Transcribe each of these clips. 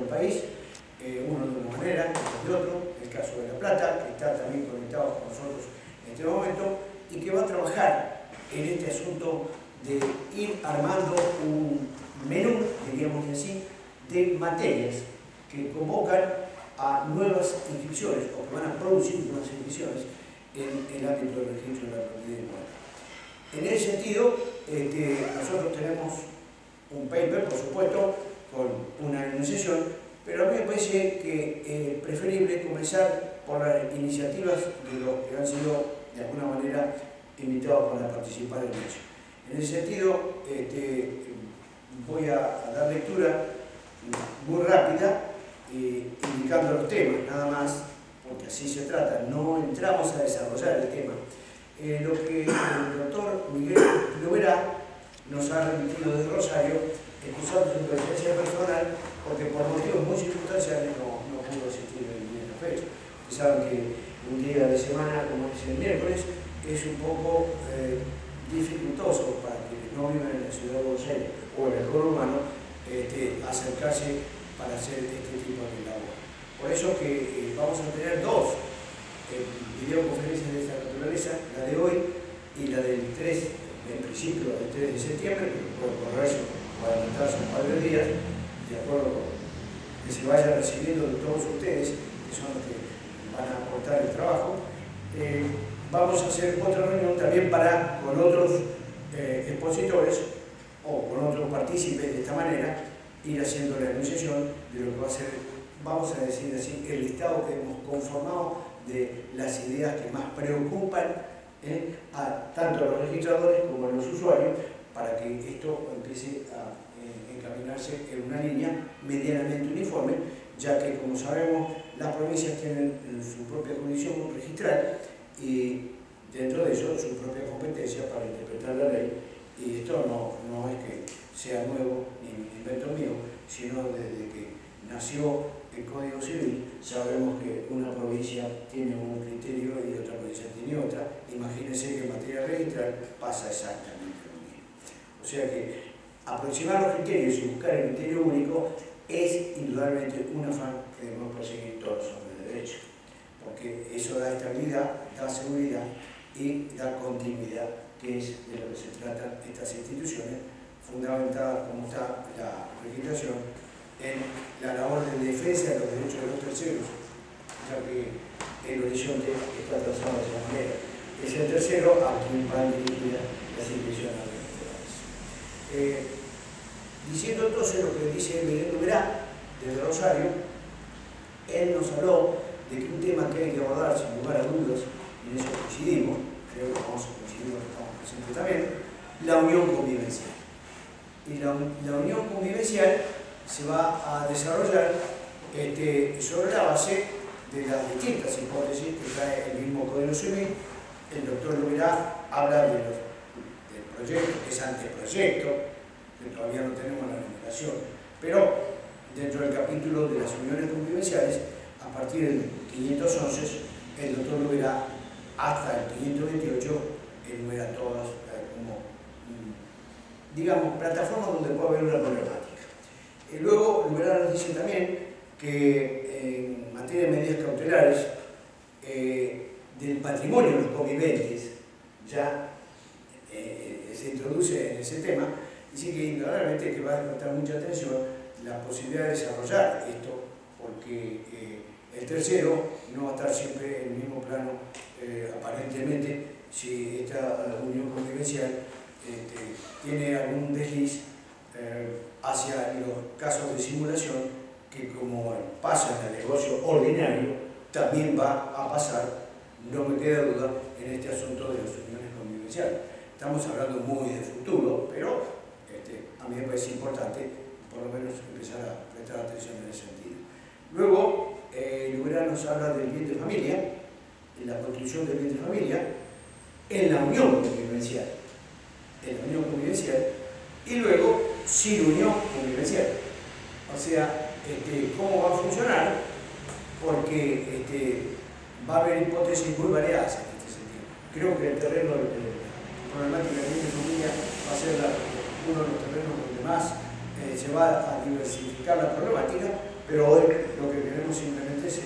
el país, uno de una manera, otro de otro, el caso de La Plata, que está también conectado con nosotros en este momento, y que va a trabajar en este asunto de ir armando un menú, diríamos así, de materias que convocan a nuevas inscripciones o que van a producir nuevas inscripciones en el ámbito del registro de la propiedad inmueble. En ese sentido, nosotros tenemos un paper, por supuesto, con una enunciación, pero a mí me parece que es preferible comenzar por las iniciativas de los que han sido, de alguna manera, invitados para participar en ello. En ese sentido, voy a dar lectura muy rápida, indicando los temas, nada más, porque así se trata, no entramos a desarrollar el tema. Lo que el doctor Miguel Llobera nos ha remitido de Rosario, excusando su presencia personal, porque por motivos muy circunstanciales no pudo asistir en la fecha. Ustedes saben que un día de semana, como es el miércoles, es un poco dificultoso para quienes no viven en la ciudad de Buenos Aires o en el conurbano acercarse para hacer este tipo de labor. Por eso que vamos a tener dos videoconferencias de esta naturaleza, la de hoy y la del 3, en principio del 3 de septiembre, que puede correrse o adelantarse un par de días, de acuerdo con que se vaya recibiendo de todos ustedes, que son los que van a aportar el trabajo. Vamos a hacer otra reunión también con otros expositores o con otros partícipes de esta manera, ir haciendo la enunciación de lo que va a ser, vamos a decir así, el listado que hemos conformado de las ideas que más preocupan tanto a los registradores como a los usuarios, para que esto empiece a encaminarse en una línea medianamente uniforme, ya que, como sabemos, las provincias tienen su propia condición registral y dentro de eso su propia competencia para interpretar la ley, y esto no es que sea nuevo ni invento mío, sino desde que nació el Código Civil sabemos que una provincia tiene un criterio y otra provincia tiene otra. Imagínense que en materia registral pasa exactamente lo mismo. O sea que aproximar los criterios y buscar el criterio único es indudablemente un afán que debemos perseguir todos los hombres de derecho, porque eso da estabilidad, da seguridad y da continuidad, que es de lo que se tratan estas instituciones, fundamentadas como está la legislación en la labor de defensa de los derechos de los terceros, ya que el horizonte está trazado de esa manera. Es el tercero a quien van dirigidas las instituciones administrativas. Diciendo entonces lo que dice Miguel Llobera desde Rosario, él nos habló de que un tema que hay que abordar sin lugar a dudas, y en eso coincidimos, creo que vamos a coincidir los que estamos presentes también, la unión convivencial. Y la unión convivencial se va a desarrollar sobre la base de las distintas hipótesis que trae el mismo Código Civil. El doctor Llobera habla del proyecto, que es anteproyecto, que todavía no tenemos la numeración, pero dentro del capítulo de las uniones convivenciales, a partir del 511, el doctor Llobera hasta el 528 enumera todas como, digamos, plataformas donde puede haber una problemática. Luego, Llobera nos dice también que en materia de medidas cautelares del patrimonio de los conviventes, ya se introduce en ese tema, dice que indudablemente que va a prestar mucha atención la posibilidad de desarrollar esto, porque el tercero no va a estar siempre en el mismo plano, aparentemente, si esta unión convivencial tiene algún desliz hacia los casos de simulación, que como pasa en el negocio ordinario, también va a pasar, no me queda duda, en este asunto de las uniones convivenciales. Estamos hablando muy de futuro, pero a mí me parece importante, por lo menos, empezar a prestar atención en ese sentido. Luego, Llobera nos habla del bien de familia, en la construcción del bien de familia, en la unión convivencial, y luego sin unión convivencial. O sea, cómo va a funcionar, porque va a haber hipótesis muy variadas en este sentido. Creo que el terreno problemática del bien de familia va a ser uno de los terrenos donde más se va a diversificar la problemática, pero hoy lo que queremos simplemente es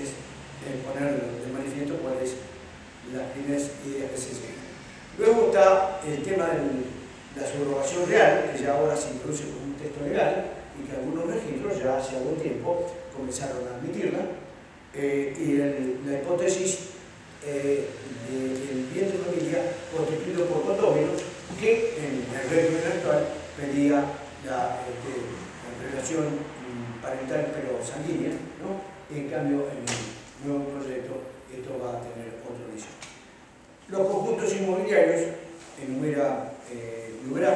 poner de manifiesto cuáles las primeras ideas que se siguen. Luego está el tema de la subrogación real, que ya ahora se introduce como un texto legal y que algunos registros ya hace algún tiempo comenzaron a admitirla, y la hipótesis del bien de familia constituido por condóminos, que en el régimen actual pedía la relación parental pero sanguínea, ¿no? En cambio, en el nuevo proyecto esto va a tener otra visión. Los conjuntos inmobiliarios enumera Llobera.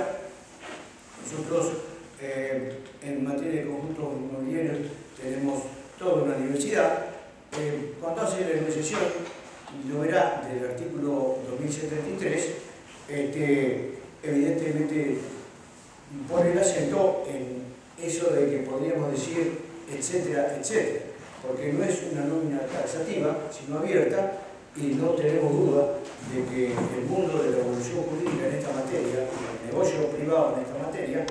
Nosotros en materia de conjuntos inmobiliarios tenemos toda una diversidad. Cuando hace la enunciación, Llobera del artículo 2073, evidentemente pone el acento en eso de que podríamos decir etcétera, etcétera, porque no es una nómina taxativa, sino abierta, y no tenemos duda de que el mundo de la evolución jurídica en esta materia, el negocio privado en esta materia,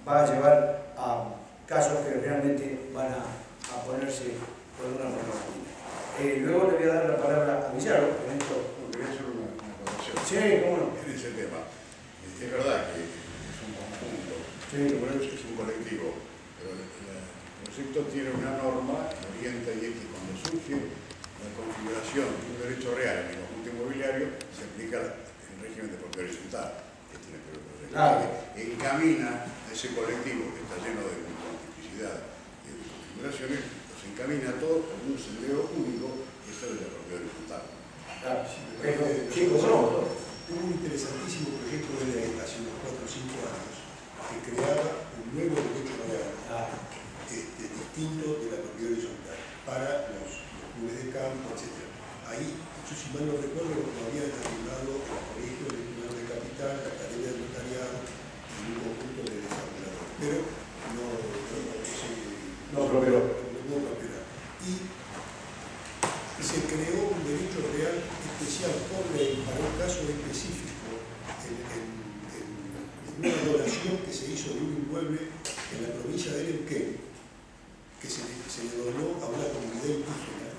va a llevar a casos que realmente van a ponerse con una normativa. Luego le voy a dar la palabra a Villaló. Quería hacer una acotación. Sí, cómo no. En ese tema. Es verdad que es un conjunto, Sí. es un colectivo, pero el proyecto tiene una norma que orienta y es que cuando surge la configuración de un derecho real en el conjunto inmobiliario, se aplica el régimen de propiedad horizontal, que tiene que ver con el proyecto. Claro. Encamina a ese colectivo que está lleno de multiplicidad y de configuraciones, los encamina a todos por un sendero único, que es el de la propiedad horizontal. Claro. Pero, Chicos, no. hubo un interesantísimo proyecto de ley hace unos 4 o 5 años que creaba un nuevo derecho real distinto de la propiedad horizontal para los clubes de campo, etc. Ahí, yo si mal no recuerdo, lo había determinado el Colegio de Tribunal de Capital, la Academia del Notariado y un conjunto de desarrolladores. Pero no prosperó. Y se creó un derecho real especial por ley para un caso específico en una donación que se hizo de un inmueble en la provincia de Neuquén, que se le donó a una comunidad indígena.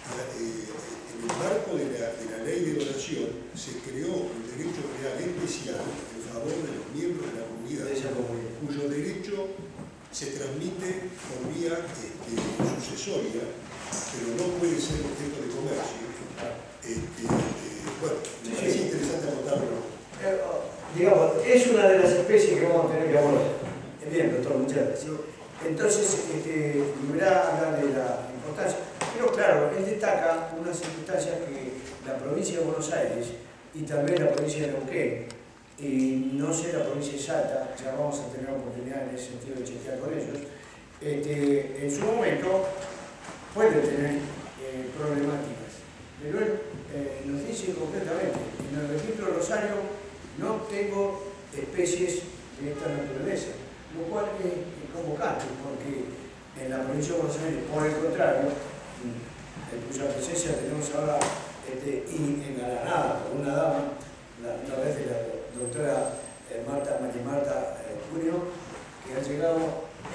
En el marco de la ley de donación se creó un derecho real especial en favor de los miembros de la comunidad, cuyo derecho se transmite por vía sucesoria, pero no puede ser objeto de comercio. Bueno, me parece interesante anotarlo. Digamos, es una de las especies que vamos a tener que abordar. Bien, doctor, muchas gracias. Entonces, Llobera habla de la importancia, pero claro, él destaca unas circunstancias que la provincia de Buenos Aires y también la provincia de Neuquén, y no sé la provincia de Salta, ya vamos a tener oportunidad en ese sentido de chequear con ellos, en su momento pueden tener problemáticas, pero él nos dice concretamente, en el registro de Rosario no tengo especies de esta naturaleza, lo cual es convocante, porque en la provincia de Buenos Aires, por el contrario, en cuya presencia tenemos ahora y engalanada por una dama, la vez de la doctora María Marta Junio, que ha llegado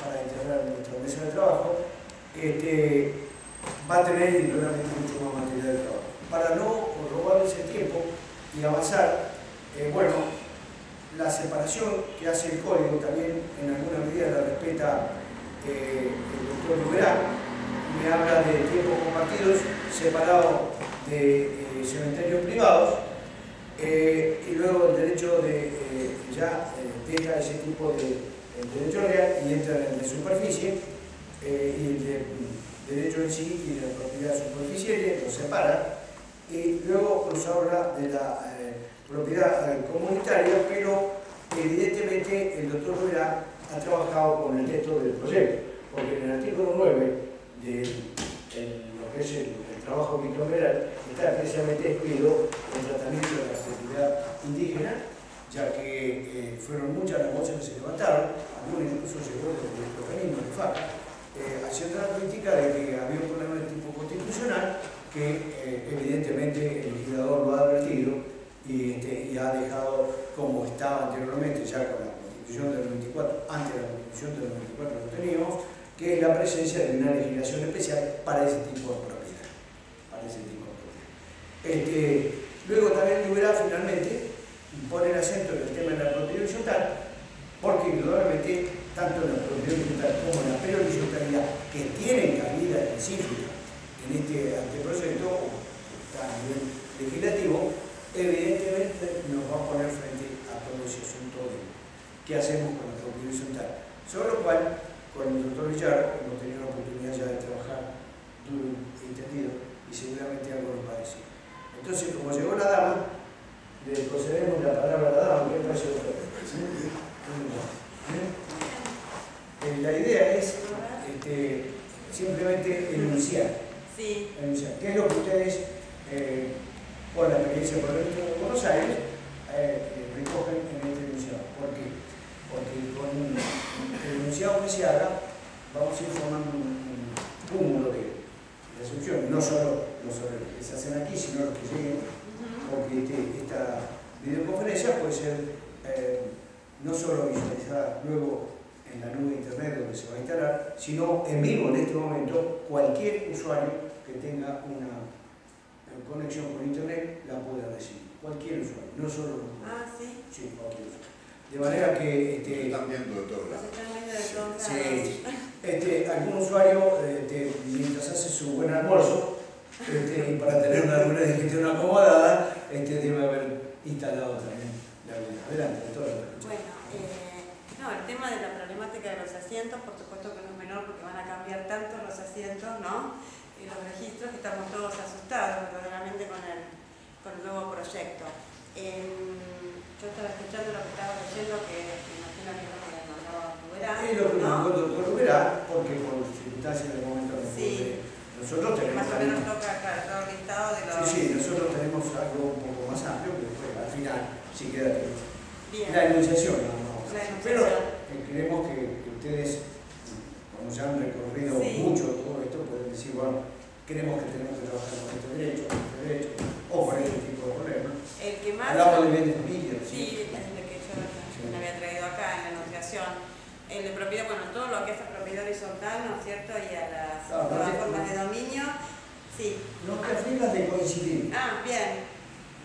para integrar nuestra mesa de trabajo, va a tener indudablemente mucho más material de trabajo. Para no robarles el tiempo y avanzar, bueno, la separación que hace el código también en alguna medida la respeta el doctor Llobera, me habla de tiempos compartidos separados de cementerios privados, y luego el derecho ya deja ese tipo de derecho real y entra en el de superficie, y el de derecho en sí y de la propiedad superficial lo separa, y luego nos habla de la propiedad comunitaria, pero evidentemente el doctor Llobera ha trabajado con el texto del proyecto, porque en el artículo 9 de lo que es el trabajo bicameral está precisamente excluido el tratamiento de la propiedad indígena, ya que fueron muchas las voces que se levantaron, algunos incluso llegó desde el organismo de FACA, haciendo la crítica de que había un problema de tipo constitucional que evidentemente el legislador lo ha advertido y ha dejado como estaba anteriormente, ya con la Constitución del 94, antes de la Constitución del 94 lo teníamos, que es la presencia de una legislación especial para ese tipo de propiedad. Luego también Lluverá finalmente pone el acento en el tema de la propiedad horizontal, porque indudablemente tanto la propiedad horizontal como la perihorizontalidad, que tienen cabida específica en este anteproyecto a nivel legislativo, evidentemente nos va a poner frente a todo ese asunto de qué hacemos con la propiedad horizontal. Sobre lo cual, con el doctor Villar hemos tenido la oportunidad ya de trabajar duro y entendido, y seguramente algo nos parecido. Entonces, como llegó la dama, le concedemos la palabra a la dama. ¿Qué parece? La idea es simplemente enunciar. Sí. ¿Qué es lo que ustedes, por la experiencia por el de Buenos Aires, recogen en este enunciado? ¿Por qué? Porque con el enunciado que se haga, vamos a ir formando un cúmulo de soluciones, no solo los que se hacen aquí, sino los que lleguen, porque esta videoconferencia puede ser no solo visualizada luego en la nube de internet donde se va a instalar, sino en vivo en este momento. Cualquier usuario que tenga una conexión con internet la pueda recibir. Cualquier usuario, no solo los. Ah, sí. Sí, cualquier usuario. De manera que están viendo de todos lados. Están viendo de todos lados. Sí. Algún usuario, mientras hace su buen almuerzo, y para tener una reunión de gestión acomodada, debe haber instalado también la web. Adelante, doctora. Bueno, no, el tema de la problemática de los asientos, por supuesto que no es menor porque van a cambiar tanto los asientos, ¿no? Y los registros, que estamos todos asustados verdaderamente con el nuevo proyecto. Yo estaba escuchando lo que estaba leyendo, que me imagino que es lo que mandó Lluverá. Es lo que nos mandó el doctor Lluverá, porque por circunstancias del momento no sí. Nosotros tenemos. Más o menos toca, claro, todo el listado de los. Sí, nosotros tenemos algo un poco más amplio, que después al final sí queda bien. La enunciación, ¿no? Pero creemos que ustedes, como ya han recorrido mucho todo esto, pueden decir, bueno, creemos que tenemos que trabajar con este derecho, o con este tipo de problemas. El que más. Hablamos de bien de familia. Sí, es lo que yo me había traído acá en la enunciación. El de propiedad, bueno, todo lo que es a propiedad horizontal, ¿no es cierto? Y a las nuevas formas de dominio, sí. No te afligas de coincidir. Ah, bien.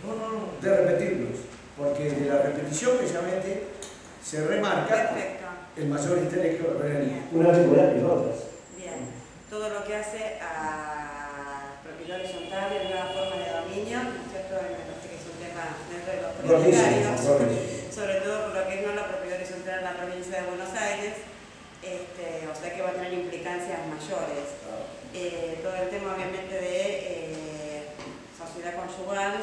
No, de repetirlos. Porque de la repetición precisamente se remarca. Perfecto. El mayor interés que va a haber una figura que otras. Bien. Todo lo que hace a propiedad horizontal y a nuevas formas de dominio, ¿no es cierto? Que es un tema dentro de los prioritarios, sobre todo por lo que es no la propiedad horizontal en la provincia de Buenos Aires, o sea que va a tener implicancias mayores. Todo el tema obviamente de sociedad conyugal,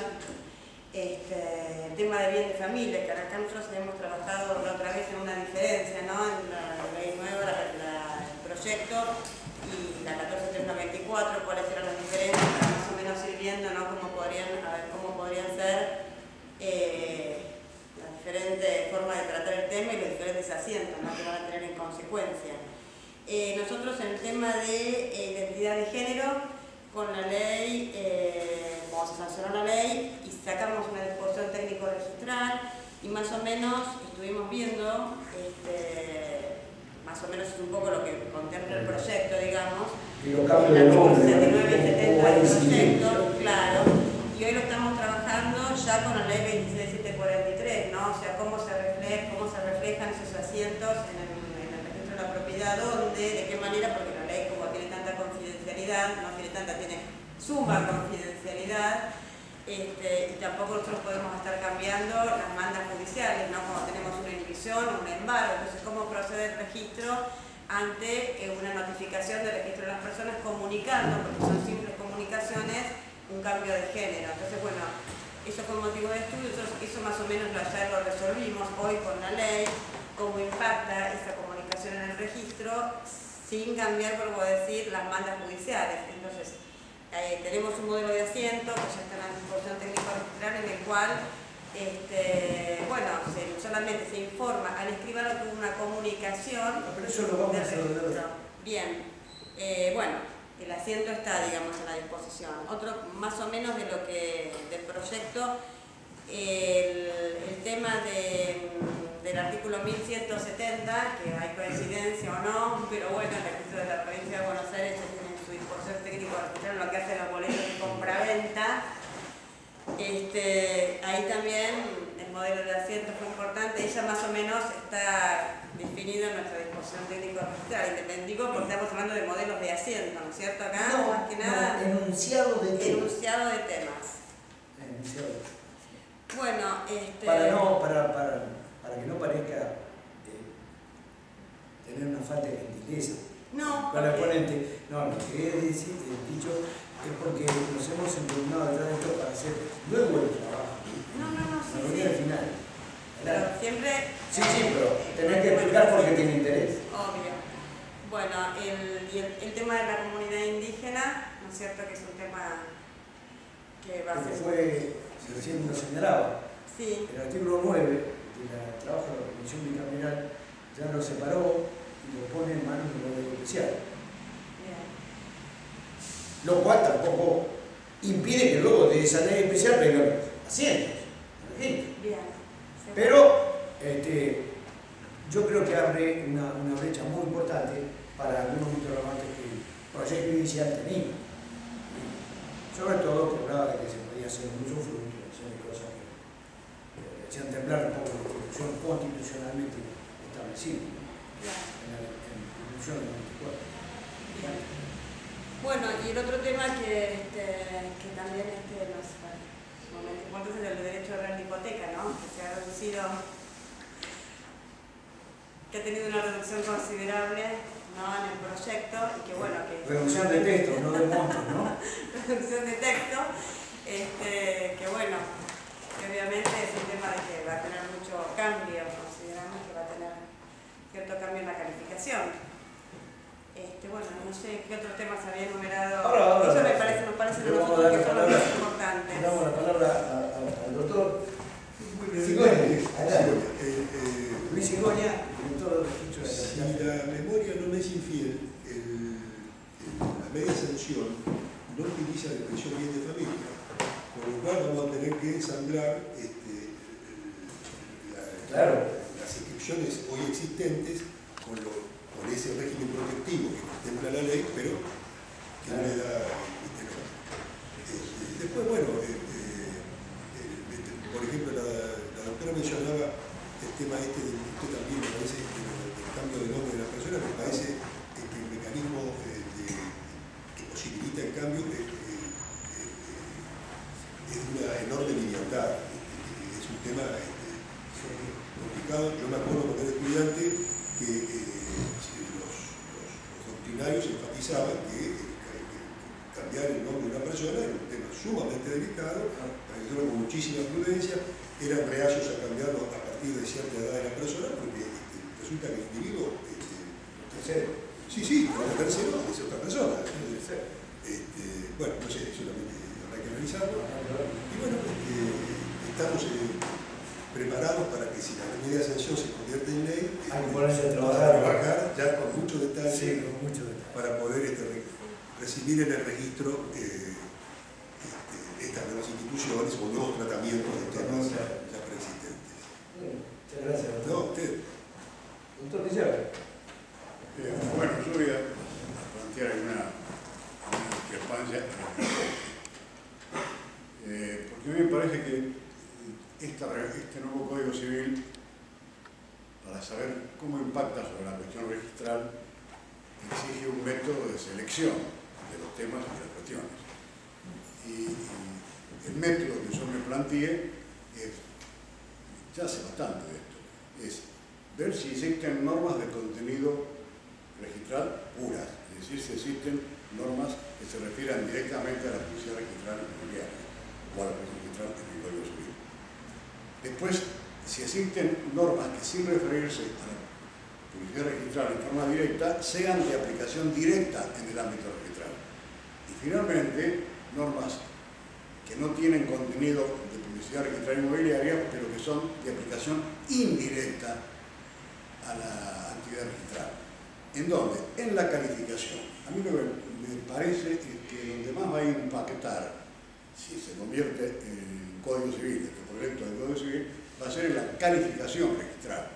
el tema de bien de familia, que acá nosotros hemos trabajado la otra vez en una diferencia, ¿no? En la ley nueva, el proyecto y la 14394, cuáles eran las diferencias, para más o menos ir viendo, ¿no? Cómo podrían ser las diferentes formas de tratar el tema y los diferentes asientos, ¿no? Que van a tener en consecuencia. Nosotros en el tema de identidad de género, con la ley, como se sancionó la ley y sacamos una disposición técnico registral y más o menos estuvimos viendo, más o menos es un poco lo que contempla el proyecto, digamos, y lo cambio de nombre, 79 y 70 del proyecto, claro, y hoy lo estamos trabajando ya con la ley 26743, ¿no? O sea, cómo se reflejan esos asientos en el registro de la propiedad, dónde, de qué manera, porque la ley como tiene tanta confidencialidad, tiene suma confidencialidad, y tampoco nosotros podemos estar cambiando las mandas judiciales, ¿no? Como tenemos una inhibición o un embargo. Entonces, ¿cómo procede el registro ante una notificación del registro de las personas comunicando, porque son simples comunicaciones, un cambio de género? Entonces, bueno, eso fue motivo de estudio, eso más o menos ayer lo resolvimos hoy con la ley, cómo impacta esa comunicación en el registro, sin cambiar, vuelvo a decir, las mandas judiciales. Entonces, tenemos un modelo de asiento que ya está en la disposición técnico registral, en el cual, solamente se informa al escribano que hubo una comunicación. Pero eso lo vamos a hacer. Bien, el asiento está, digamos, en la disposición. Otro, más o menos de lo que del proyecto, el tema de del artículo 1170, que hay coincidencia o no, pero bueno, el registro de la provincia de Buenos Aires ya tiene su disposición técnico registral en lo que hace los boletos de compra-venta. Ahí también el modelo de asiento fue importante, ella más o menos está definido en nuestra disposición técnico registral, independido porque estamos hablando de modelos de asiento, ¿no es cierto? Acá, no, más que nada, enunciado de temas. Enunciado de temas. Enunciado. Bueno, para que no parezca tener una falta de gentileza. No, con el ponente. No, lo que he dicho es porque nos hemos enturmado detrás de esto para hacer luego el trabajo. No, sí, la reunión al final. Pero siempre... Sí, pero tenés que explicar por qué tiene interés. Obvio. Bueno, el tema de la comunidad indígena, ¿no es cierto? Que es un tema que va a ser... Recién lo señalaba. Sí. El artículo 9 del trabajo de la Comisión Bicameral ya lo separó y lo pone en manos del Poder Judicial. Bien. Lo cual tampoco impide que luego de esa ley especial vengan asientos. Bien. Pero yo creo que abre una brecha muy importante para algunos interrogantes que el proyecto inicial tenía. Sobre todo que hablaba de que se podía hacer un usufructo, de cosas que hacían temblar un poco la institución constitucionalmente establecida, ¿no? Claro. En la Constitución del 94. Bien. Bueno, y el otro tema que también nos momento importante es el derecho a la hipoteca, ¿no? Que se ha reducido, que ha tenido una reducción considerable, ¿no? En el proyecto y que bueno que... Reducción de texto, no de montos, ¿no? Reducción de texto, que bueno, que obviamente es un tema de que va a tener mucho cambio, consideramos que va a tener cierto cambio en la calificación. Bueno, no sé qué otros temas había enumerado. Ahora, eso nos parece a nosotros que son los más importantes. Damos la palabra al doctor Luis Cigoña, director del registro de la Si la memoria no me es infiel, la media sanción no utiliza la expresión bien de familia, con lo cual vamos a tener que ensamblar las inscripciones hoy existentes con ese régimen protectivo que contempla la ley, pero que no le da... Después, bueno, por ejemplo, la doctora mencionaba el tema usted también me parece, del cambio de nombre de la persona, me parece que el mecanismo que posibilita el cambio es de una enorme liviandad, es un tema complicado. Yo me acuerdo cuando era estudiante que los doctrinarios enfatizaban que cambiar el nombre de una persona era un tema sumamente delicado, para que con muchísima prudencia, eran reacios a cambiarlo a partir de cierta edad de la persona, porque resulta que el individuo, el tercero es otra persona. Bueno, no sé, solamente habrá que analizarlo. Y bueno, estamos preparados para que si la media sanción se convierte en ley, hay que ponerse a trabajar ya con mucho detalle, para poder recibir en el registro estas nuevas instituciones o nuevos tratamientos de temas ya preexistentes. Muchas gracias, doctor. No, usted. Doctor Villar. Bueno, yo voy a plantear alguna discrepancia, porque a mí me parece que este nuevo Código Civil, para saber cómo impacta sobre la cuestión registral, exige un método de selección de los temas y de las cuestiones. Y el método que yo me planteé ya hace bastante de esto, es ver si existen normas de contenido registral puras, es decir, si existen normas que se refieran directamente a la publicidad registral inmobiliaria o a la publicidad registral en el Código Civil. Después, si existen normas que sin referirse a la publicidad registral en forma directa, sean de aplicación directa en el ámbito registral. Y finalmente, normas que no tienen contenido de publicidad registral inmobiliaria, pero que son de aplicación indirecta a la actividad registral. ¿En dónde? En la calificación. A mí lo que me parece es que donde más va a impactar, si se convierte en Código Civil, este proyecto del Código Civil, va a ser en la calificación registral.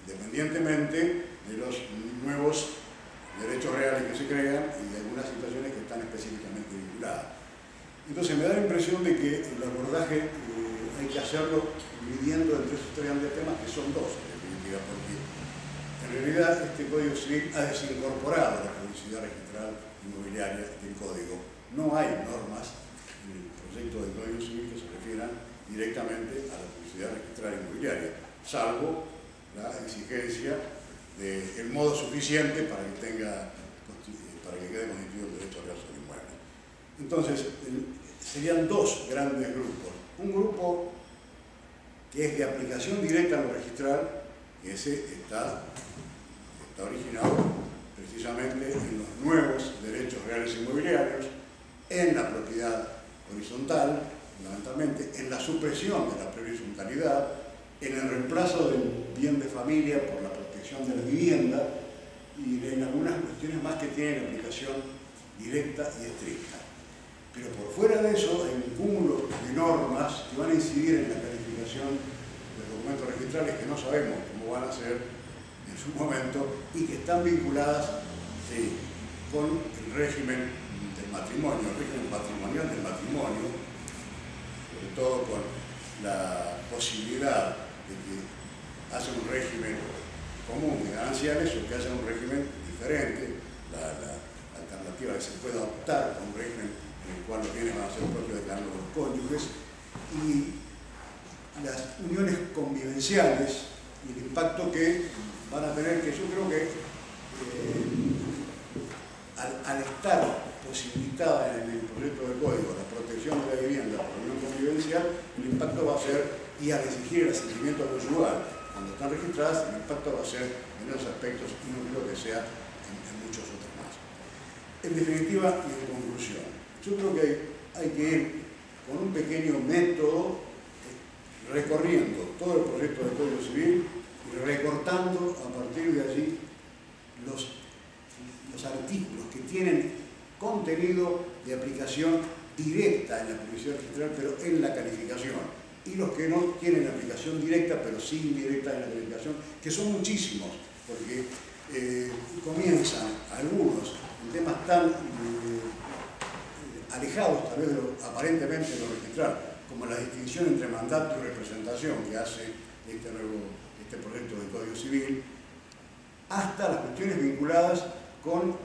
independientemente de los nuevos derechos reales que se crean y de algunas situaciones que están específicamente vinculadas. Entonces me da la impresión de que el abordaje hay que hacerlo dividiendo entre esos tres grandes temas, que son dos en definitiva, porque en realidad este Código Civil ha desincorporado la publicidad registral inmobiliaria del Código. No hay normas en el proyecto del Código Civil que se refieran directamente a la publicidad registral inmobiliaria, salvo la exigencia del modo suficiente para que quede constituido el derecho real sobre inmueble. Entonces, serían dos grandes grupos. Un grupo que es de aplicación directa a lo registral, que ese está originado precisamente en los nuevos derechos reales inmobiliarios, en la propiedad horizontal, fundamentalmente en la supresión de la prehorizontalidad, en el reemplazo del bien de familia por la protección de la vivienda y en algunas cuestiones más que tienen aplicación directa y estricta. Pero por fuera de eso hay un cúmulo de normas que van a incidir en la calificación de documentos registrales que no sabemos cómo van a ser en su momento y que están vinculadas con el régimen del matrimonio, el régimen patrimonial del matrimonio, sobre todo con la posibilidad de que haya un régimen común de gananciales o que haya un régimen diferente, la alternativa que se pueda optar por un régimen en el cual los bienes van a ser propios de cada uno de los cónyuges, y las uniones convivenciales y el impacto que van a tener, que yo creo que al estar posibilitada en el proyecto de código la protección de la vivienda por unión convivencial, el impacto va a ser, y al exigir el asentimiento conyugal cuando están registradas, el impacto va a ser en esos aspectos y no creo que sea en muchos otros más. En definitiva y en conclusión, yo creo que hay que ir con un pequeño método recorriendo todo el proyecto de Código Civil y recortando a partir de allí los artículos que tienen contenido de aplicación directa en la publicidad registral, pero en la calificación, y los que no tienen aplicación directa, pero sí indirecta en la calificación, que son muchísimos, porque comienzan algunos en temas tan alejados tal vez de lo aparentemente de lo registral, como la distinción entre mandato y representación que hace este proyecto de Código Civil, hasta las cuestiones vinculadas con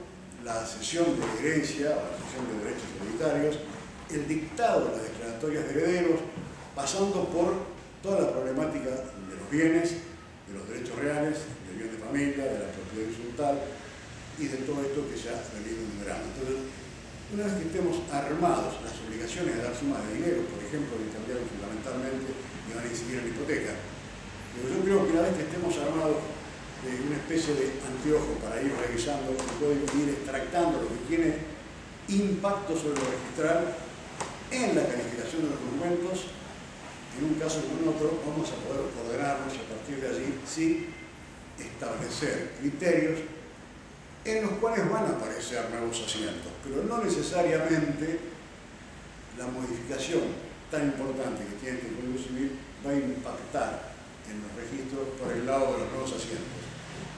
la cesión de herencia o la cesión de derechos hereditarios, el dictado de las declaratorias de herederos, pasando por toda la problemática de los bienes, de los derechos reales, del bien de familia, de la propiedad horizontal y de todo esto que se ha venido enumerando. Entonces, una vez que estemos armados las obligaciones de dar sumas de dinero, por ejemplo, que cambiaron fundamentalmente y van a incidir en la hipoteca, pero yo creo que una vez que estemos armados de una especie de anteojo para ir revisando el código y ir extractando lo que tiene impacto sobre lo registral en la calificación de los documentos, en un caso como en otro, vamos a poder ordenarnos a partir de allí, sí, establecer criterios en los cuales van a aparecer nuevos asientos, pero no necesariamente la modificación tan importante que tiene el Código Civil va a impactar en los registros por el lado de los nuevos asientos.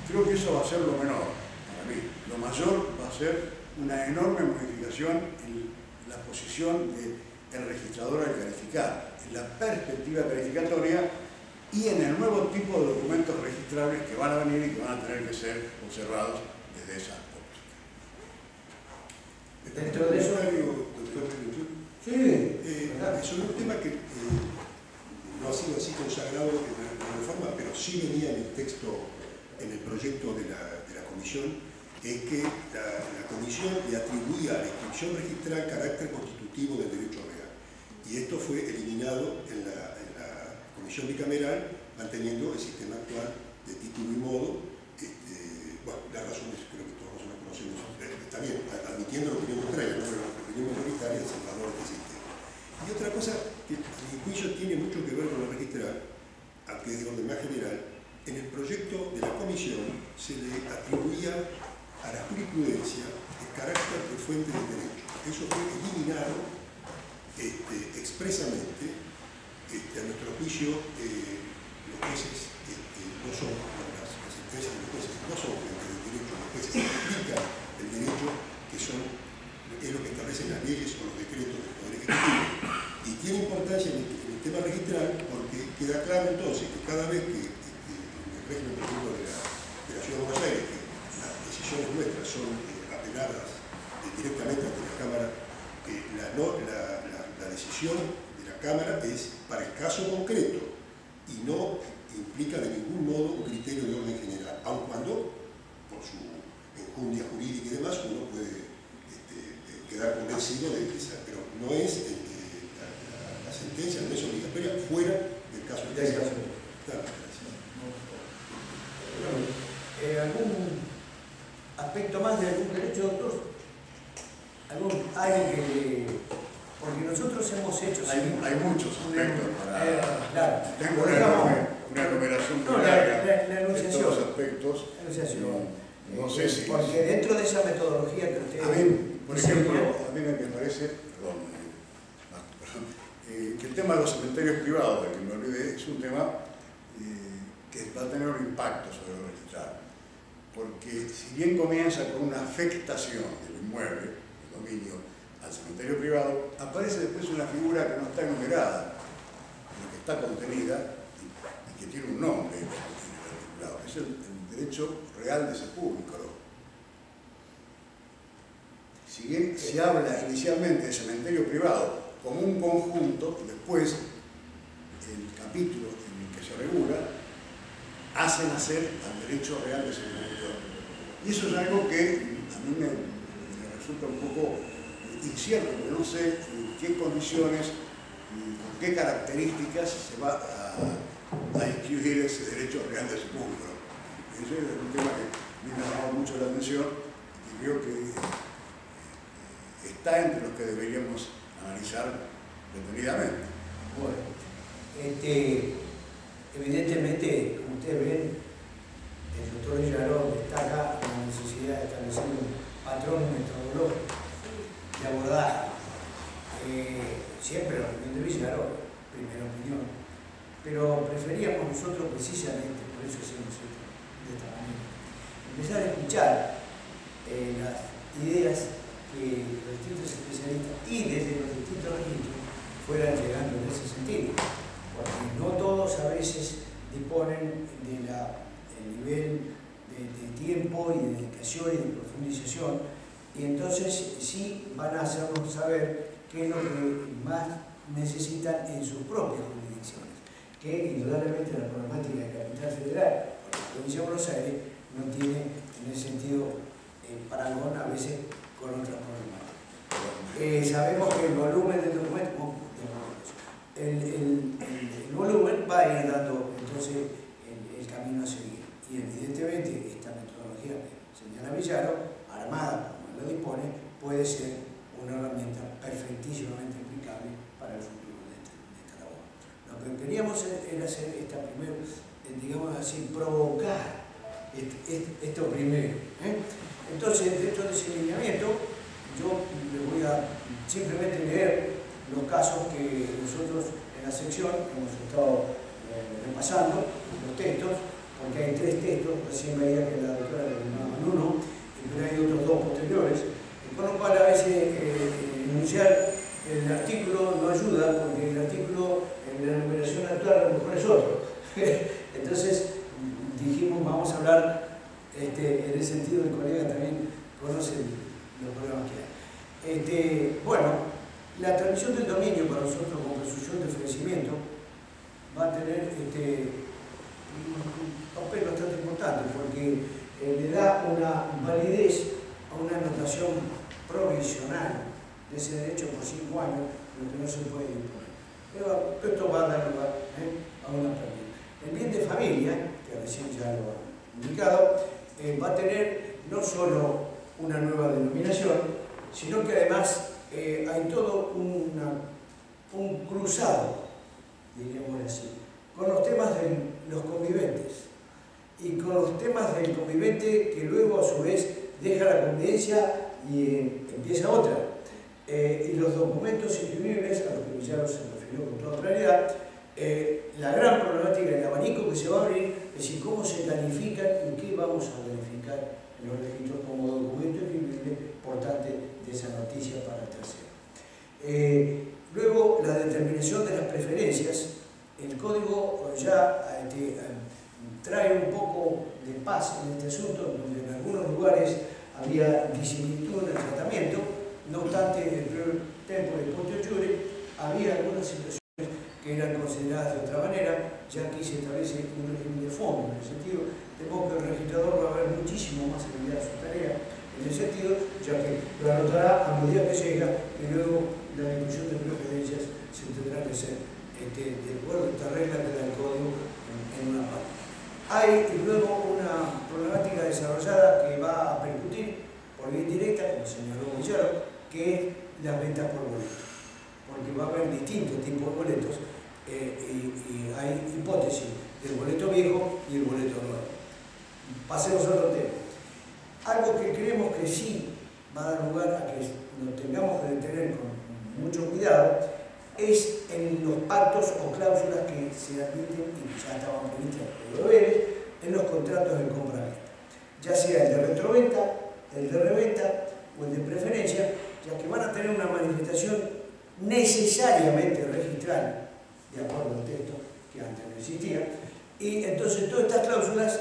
Creo que eso va a ser lo menor para mí. Lo mayor va a ser una enorme modificación en la posición del registrador al calificar, en la perspectiva calificatoria y en el nuevo tipo de documentos registrables que van a venir y que van a tener que ser observados desde esa óptica. Dentro de eso, doctor, sobre un tema que no ha sido así consagrado en la reforma, pero sí venía en el texto, en el proyecto de la comisión, es que la comisión le atribuía a la inscripción registral carácter constitutivo del derecho real. Y esto fue eliminado en la comisión bicameral, manteniendo el sistema actual de título y modo. Bueno, las razones creo que todos las conocemos. Está bien, admitiendo la opinión contraria, ¿no? Pero la opinión mayoritaria es el valor del sistema. Y otra cosa que a mi juicio tiene mucho que ver con la registral, aunque es de orden más general, en el proyecto de la comisión se le atribuía a la jurisprudencia el carácter de fuente del derecho. Eso fue eliminado expresamente. A nuestro juicio, los jueces no son jueces y los jueces no son fuentes del derecho, los jueces aplican el derecho, que es lo que establecen las leyes o los decretos del Poder Ejecutivo. Y tiene importancia en el tema registral porque queda claro entonces que cada vez que el régimen, por ejemplo, de la Ciudad de Buenos Aires, que las decisiones nuestras son apeladas directamente ante la Cámara, la decisión de la Cámara es para el caso concreto y no implica de ningún modo un criterio de orden general, aun cuando, por su enjundia jurídica y demás, uno puede quedar convencido de que esa, pero no es la sentencia, no es obligatoria fuera del caso especial. Claro, ¿algún aspecto más de algún derecho, doctor? Algo que... Porque nosotros hemos hecho... Hay muchos aspectos para... claro. Tengo una enumeración muy larga de todos los aspectos. No sé si... Porque dentro de esa metodología que usted... A mí, por ejemplo, a mí me parece... Perdón, que el tema de los cementerios privados, del que me olvidé, es un tema que va a tener un impacto sobre lo registrado. Porque si bien comienza con una afectación del inmueble, el dominio al cementerio privado, aparece después una figura que no está enumerada, pero que está contenida y que tiene un nombre en el articulado, es el derecho real de sepulcro. Si bien se habla inicialmente de cementerio privado como un conjunto, después el capítulo en el que se regula hace nacer al derecho real de sepulcro. Y eso es algo que a mí me resulta un poco incierto, porque no sé en qué condiciones y con qué características se va a inscribir ese derecho real de sepulcro. Ese es un tema que me ha llamado mucho la atención y creo que está entre los que deberíamos analizar detenidamente. Bueno, evidentemente, como ustedes ven, el doctor Villaró destaca la necesidad de establecer un patrón metodológico de abordaje. Siempre la opinión de Villaró, primera opinión, pero preferíamos nosotros precisamente, por eso hacemos esto de esta manera, empezar a escuchar las ideas que los distintos especialistas y desde los distintos registros fueran llegando en ese sentido, porque no todos a veces disponen del nivel de tiempo y de dedicación y de profundización, y entonces sí van a hacernos saber qué es lo que más necesitan en sus propias jurisdicciones, que indudablemente la problemática de Capital Federal o la provincia de Buenos Aires no tiene en ese sentido parangón a veces con otras problemáticas. Sabemos que el volumen del documento, el volumen va a ir dando entonces el camino a seguir. Y evidentemente esta metodología que señala Villaro, armada como lo dispone, puede ser una herramienta perfectísimamente aplicable para el futuro de esta labor. Lo que queríamos era hacer esta primero, digamos así, provocar esto primero. Entonces, dentro de ese lineamiento, yo les voy a simplemente leer los casos que nosotros en la sección hemos estado repasando, los textos, porque hay 3 textos, recién veía que la doctora le llamaban uno, pero hay otros 2 posteriores, con lo cual a veces enunciar el artículo no ayuda, porque el artículo en la numeración actual a lo mejor es otro. Entonces dijimos, vamos a hablar en el sentido del colega también conoce los problemas que hay. Bueno, la transmisión del dominio para nosotros como presunción de fallecimiento va a tener un papel bastante importante porque le da una validez a una anotación provisional de ese derecho por 5 años, lo que no se puede imponer. Pero esto va a dar lugar a una práctica. El bien de familia, que recién ya lo ha indicado, va a tener no solo una nueva denominación, sino que además hay todo un cruzado, diríamos así, con los temas de los conviventes y con los temas del convivente que luego a su vez deja la convivencia y empieza otra. Y los documentos inscribibles, a los que ya se refirió con toda claridad, La gran problemática del abanico que se va a abrir es decir, cómo se califican y qué vamos a verificar en los registros como documento escribible portante de esa noticia para el tercero. Luego, la determinación de las preferencias. El código ya trae un poco de paz en este asunto, donde en algunos lugares había disimilitud en el tratamiento. No obstante, en el primer tiempo de Ponte había algunas situaciones que eran consideradas de otra manera. Ya aquí se establece un régimen de fondo, en el sentido de modo que el registrador va a ver muchísimo más habilidad su tarea, en ese sentido, ya que lo anotará a medida que llega y luego la inclusión de preferencias se tendrá que hacer de acuerdo a esta regla que da el código en una parte. Hay luego una problemática desarrollada que va a percutir por vía indirecta, como señaló Guillermo, que es las ventas por boletos, porque va a haber distintos tipos de boletos y hay hipótesis del boleto viejo y el boleto nuevo. Pasemos a otro tema. Algo que creemos que sí va a dar lugar a que lo tengamos que detener con mucho cuidado es en los pactos o cláusulas que se admiten y ya estaban previstas por los deberes en los contratos de compra-venta, ya sea el de retroventa, el de reventa o el de preferencia, ya que van a tener una manifestación necesariamente registral, de acuerdo al texto que antes no existía, y entonces todas estas cláusulas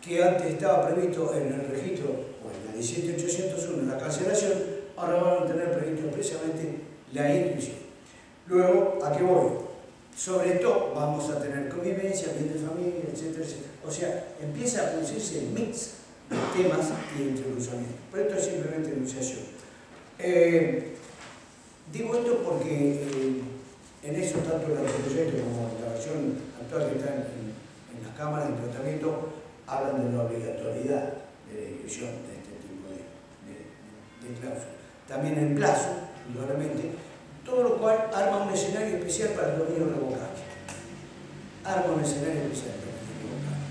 que antes estaba previsto en el registro o en la 17801 en la cancelación, ahora van a tener previsto expresamente la inscripción. Luego, ¿a qué voy? Sobre todo vamos a tener convivencia, bien de familia, etcétera, etcétera. O sea, empieza a producirse el mix de temas y de introducciones. Pero esto es simplemente enunciación. Digo esto porque en eso, tanto el anteproyecto como la versión actual que está en las cámaras de tratamiento, hablan de la obligatoriedad de la inscripción de este tipo de cláusulas. También el plazo, indudablemente, todo lo cual arma un escenario especial para el dominio revocable. Arma un escenario especial para el dominio revocable.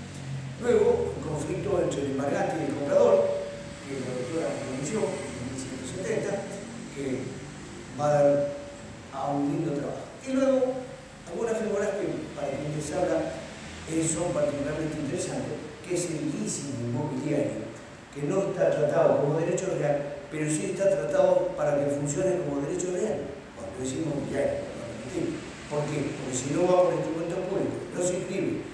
Luego, el conflicto entre el embargante y el comprador, que la doctora anunció en 1970, que va a dar a un lindo trabajo. Y luego, algunas figuras que, para quienes les habla, son particularmente interesantes, que es el leasing inmobiliario, que no está tratado como derecho real, pero sí está tratado para que funcione como derecho real. Cuando decimos inmobiliario, ¿por qué? Porque si no va por instrumento público, no se inscribe,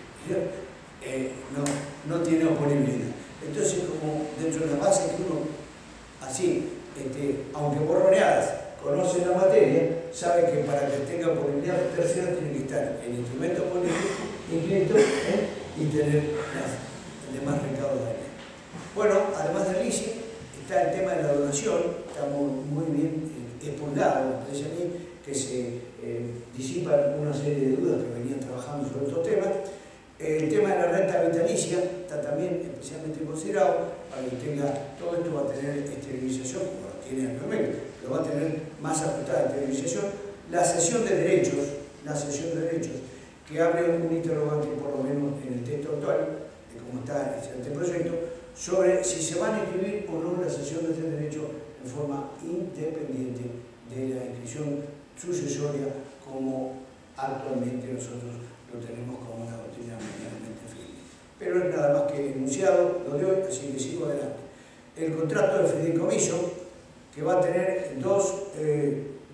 no tiene oponibilidad. Entonces, como dentro de las bases que uno, así, aunque borroneadas, conoce la materia, sabe que para que tenga oponibilidad tercera tiene que estar el instrumento público inscrito y tener el demás recaudo de la ley. Bueno, además del leasing, está el tema de la donación, está muy bien expurgado, me parece a mí, que se disipan una serie de dudas que venían trabajando sobre estos temas. El tema de la renta vitalicia está también especialmente considerado, para que tenga, todo esto va a tener esterilización, como lo tiene actualmente, pero va a tener más ajustada esterilización. La cesión de derechos, que abre un interrogante, por lo menos en el texto actual, de cómo está este proyecto, sobre si se van a inscribir o no la cesión de este derecho en forma independiente de la inscripción sucesoria, como actualmente nosotros lo tenemos como una doctrina medianamente firme. Pero es nada más que enunciado lo de hoy, así que sigo adelante. El contrato de fideicomiso, que va a tener dos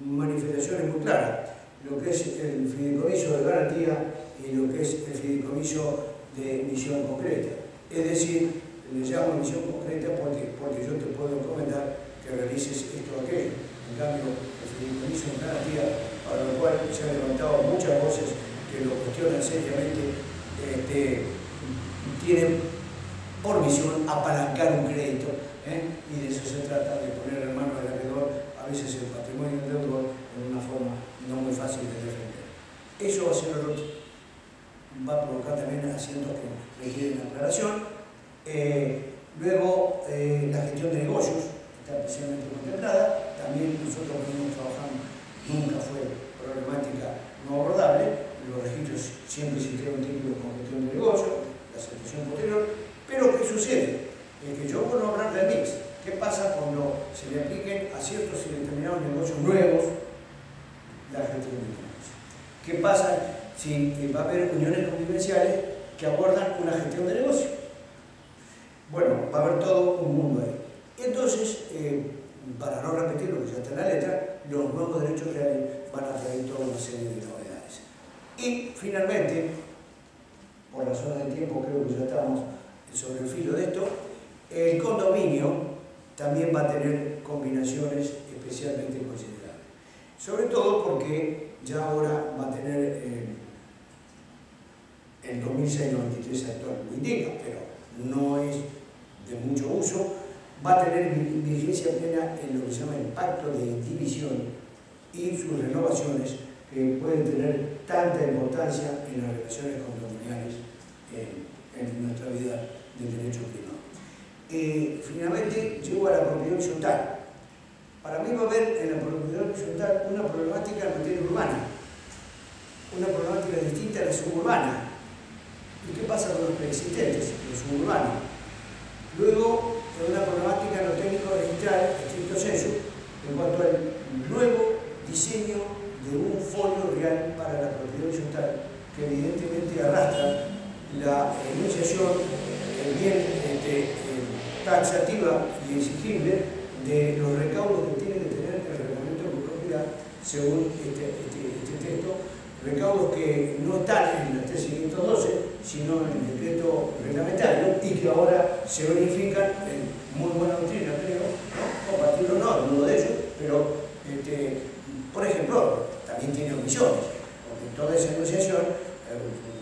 manifestaciones muy claras, lo que es el fideicomiso de garantía y lo que es el fideicomiso de misión concreta. Es decir, le llamo misión concreta porque yo te puedo encomendar que realices esto o aquello. En cambio, el fideicomiso de garantía, para lo cual se han levantado muchas voces que lo cuestionan seriamente, tienen por misión apalancar un crédito, y de eso se trata, de poner en manos del acreedor a veces el patrimonio del deudor en una forma no muy fácil de defender. Eso va a provocar también asientos que requieren aclaración. Luego, la gestión de negocios está especialmente contemplada. También nosotros venimos trabajando, nunca fue problemática no abordable. Los registros siempre existieron títulos con gestión de negocios, la aceptación posterior. Pero ¿qué sucede? Que yo puedo hablar del mix. ¿Qué pasa cuando se le apliquen a ciertos y determinados negocios nuevos la gestión de negocios? ¿Qué pasa si va a haber uniones convivenciales que abordan una gestión de negocio. Bueno, va a haber todo un mundo ahí. Entonces, para no repetir lo que ya está en la letra, los nuevos derechos reales van a traer toda una serie de novedades. Y finalmente, por razones de tiempo creo que ya estamos sobre el filo de esto, el condominio también va a tener combinaciones especialmente considerables. Sobre todo porque ya ahora va a tener el 2693 actual lo indica, pero no es de mucho uso, va a tener vigencia plena en lo que se llama el pacto de división y sus renovaciones que pueden tener tanta importancia en las relaciones condominiales en nuestra vida del derecho privado. Finalmente, llego a la propiedad horizontal. Para mí va a haber en la propiedad horizontal una problemática en materia urbana, una problemática distinta a la suburbana. ¿Y qué pasa con los preexistentes, los suburbanos? Luego, una problemática en lo técnico registral, estricto sensu, en cuanto al nuevo diseño de un folio real para la propiedad horizontal, que evidentemente arrastra la enunciación bien taxativa y exigible de los recaudos que tiene que tener el reglamento de propiedad según este texto, recaudos que no están en la 3512, sino en el decreto reglamentario y que ahora se verifican en muy buena doctrina, creo, ¿no? Compartirlo no, uno de ellos, pero por ejemplo, también tiene omisiones, porque toda esa negociación,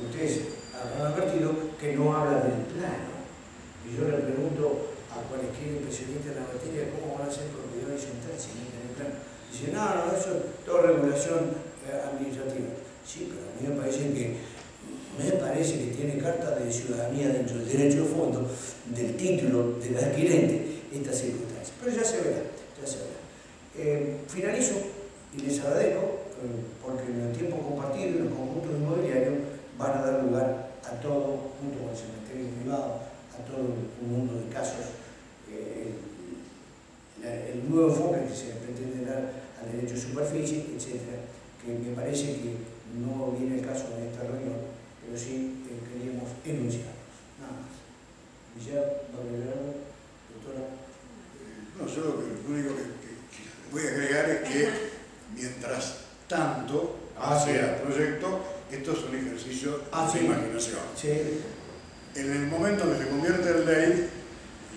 ustedes habrán advertido que no habla del plano. Y yo le pregunto a cualquier especialista en la materia cómo van a ser propiedad horizontal si no tienen plano. Dice, no, eso es toda regulación administrativa. Sí, pero a mí me parece que tiene carta de ciudadanía dentro del derecho de fondo, del título del adquirente, estas circunstancias. Pero ya se verá, ya se verá. Finalizo y les agradezco, porque en el tiempo compartido y los conjuntos inmobiliarios van a dar lugar a todo, junto con el cementerio privado, a todo un mundo de casos, el nuevo enfoque que se pretende dar al derecho de superficie, etc., que me parece que no viene el caso en esta reunión, pero sí queríamos enunciar. Nada más. ¿Ya va a agregar algo, doctora? No, yo lo único que voy a agregar es que mientras tanto sea proyecto, esto es un ejercicio de imaginación. Sí. En el momento que se convierte en ley,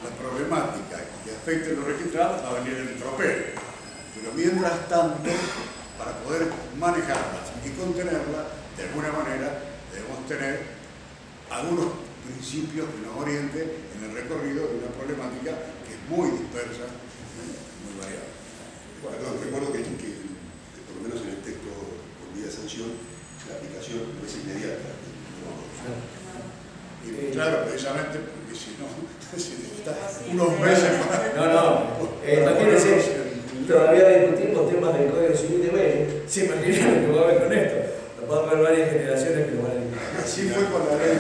la problemática que afecte a los registrados va a venir en tropel. Pero mientras tanto, para poder manejarla y contenerla, de alguna manera debemos tener algunos principios que nos orienten en el recorrido de una problemática que es muy dispersa, muy variable. Bueno, recuerdo que por lo menos en el texto por vía de sanción, la aplicación no es inmediata. Y claro, precisamente porque si no, si necesita unos meses para... Imagínense, todavía discutimos temas del Código Civil de Belén, se imaginan lo que va a haber con esto. Va a haber varias generaciones que lo van a discutir. Así fue con la ley.